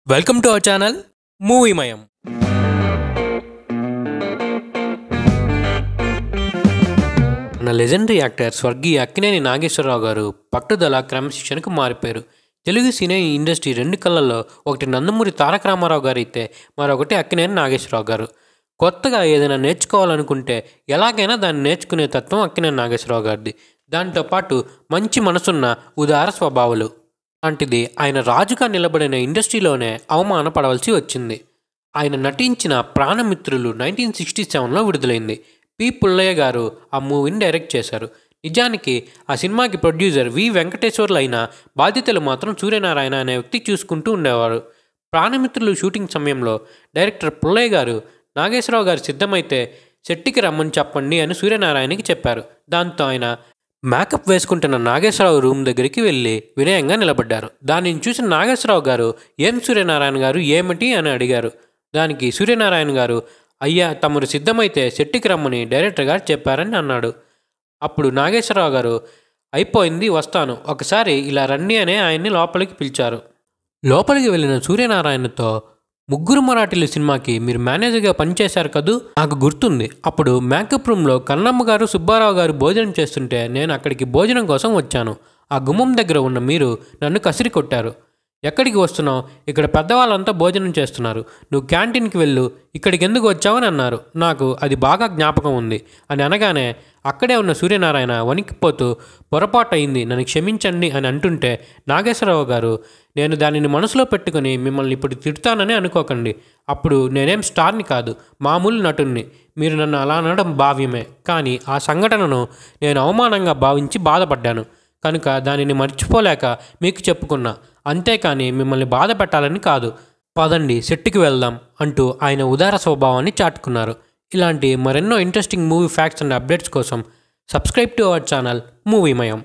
Welcome to our channel మూవీమయం. మన legendary actor స్వర్గీయ అక్కినేని నాగేశ్వరరావు గారు పట్టుదల క్రమశిక్షణకు మారిపోయారు. తెలుగు సినీ ఇండస్ట్రీ రెండు కళ్ళల్లో ఒకటి నందమూరి తారక రామారావు గారు అయితే మరొకటి అక్కినేని నాగేశ్వరరావు గారు. కొత్తగా ఏదైనా నేర్చుకోవాలనుకుంటే ఎలాగైనా దాన్ని నేర్చుకునే తత్వం అక్కినేని నాగేశ్వరరావు గారిది. దాంతోపాటు మంచి మనసున్న ఉదార స్వభావాలు లాంటిది. ఆయన రాజుగా నిలబడిన ఇండస్ట్రీలోనే అవమానపడవలసి వచ్చింది. ఆయన నటించిన ప్రాణమిత్రులు 1967లో విడుదలైంది. పి. పుల్లయ్య గారు ఆ మూవీని డైరెక్ట్ చేశారు. నిజానికి ఆ సినిమాకి ప్రొడ్యూసర్ వి. వెంకటేశ్వర్లు అయిన బాధ్యతలు మాత్రం సూర్యనారాయణ అనే వ్యక్తి చూసుకుంటూ ఉండేవారు. ప్రాణమిత్రులు షూటింగ్ సమయంలో డైరెక్టర్ పుల్లయ్య గారు నాగేశ్వరరావు గారు సిద్ధమైతే సెట్టికి రమ్మని చెప్పండి అని సూర్యనారాయణకి చెప్పారు. దాంతో ఆయన మేకప్ వేసుకుంటున్న నాగేశ్వరరావు రూమ్ దగ్గరికి వెళ్ళి వినయంగా నిలబడ్డారు. దానిని చూసిన నాగేశ్వరరావు గారు ఏం సూర్యనారాయణ గారు ఏమిటి అని అడిగారు. దానికి సూర్యనారాయణ గారు అయ్యా తమరు సిద్ధమైతే సెట్టికి రమ్మని డైరెక్టర్ గారు చెప్పారని అన్నాడు. అప్పుడు నాగేశ్వరరావు గారు అయిపోయింది వస్తాను ఒకసారి ఇలా రండి అనే ఆయన్ని లోపలికి పిలిచారు. లోపలికి వెళ్ళిన సూర్యనారాయణతో ముగ్గురు మరాఠీలు సినిమాకి మీరు మేనేజర్గా పనిచేశారు కదూ, నాకు గుర్తుంది. అప్పుడు మేకప్ రూమ్లో కన్నమ్మ గారు సుబ్బారావు గారు భోజనం చేస్తుంటే నేను అక్కడికి భోజనం కోసం వచ్చాను. ఆ గుమ్మం దగ్గర ఉన్న మీరు నన్ను కసిరి కొట్టారు. ఎక్కడికి వస్తున్నావు, ఇక్కడ పెద్దవాళ్ళంతా భోజనం చేస్తున్నారు, నువ్వు క్యాంటీన్కి వెళ్ళు, ఇక్కడికి ఎందుకు వచ్చావని అన్నారు. నాకు అది బాగా జ్ఞాపకం ఉంది అని అనగానే అక్కడే ఉన్న సూర్యనారాయణ వణికిపోతూ పొరపాటు అయింది నన్ను క్షమించండి అని అంటుంటే నాగేశ్వరరావు గారు నేను దానిని మనసులో పెట్టుకుని మిమ్మల్ని ఇప్పుడు తిడతానని అనుకోకండి. అప్పుడు నేనేం స్టార్ని కాదు, మామూలు నటుణ్ణి. మీరు నన్ను అలా అనడం భావ్యమే, కానీ ఆ సంఘటనను నేను అవమానంగా భావించి బాధపడ్డాను కనుక దానిని మర్చిపోలేక మీకు చెప్పుకున్నా, అంతేకాని మిమ్మల్ని బాధ పెట్టాలని కాదు. పదండి సెట్టికి వెళ్దాం అంటూ ఆయన ఉదార స్వభావాన్ని చాటుకున్నారు. ఇలాంటి మరెన్నో interesting movie facts and updates కోసం సబ్స్క్రైబ్ టు అవర్ ఛానల్ మూవీమయం.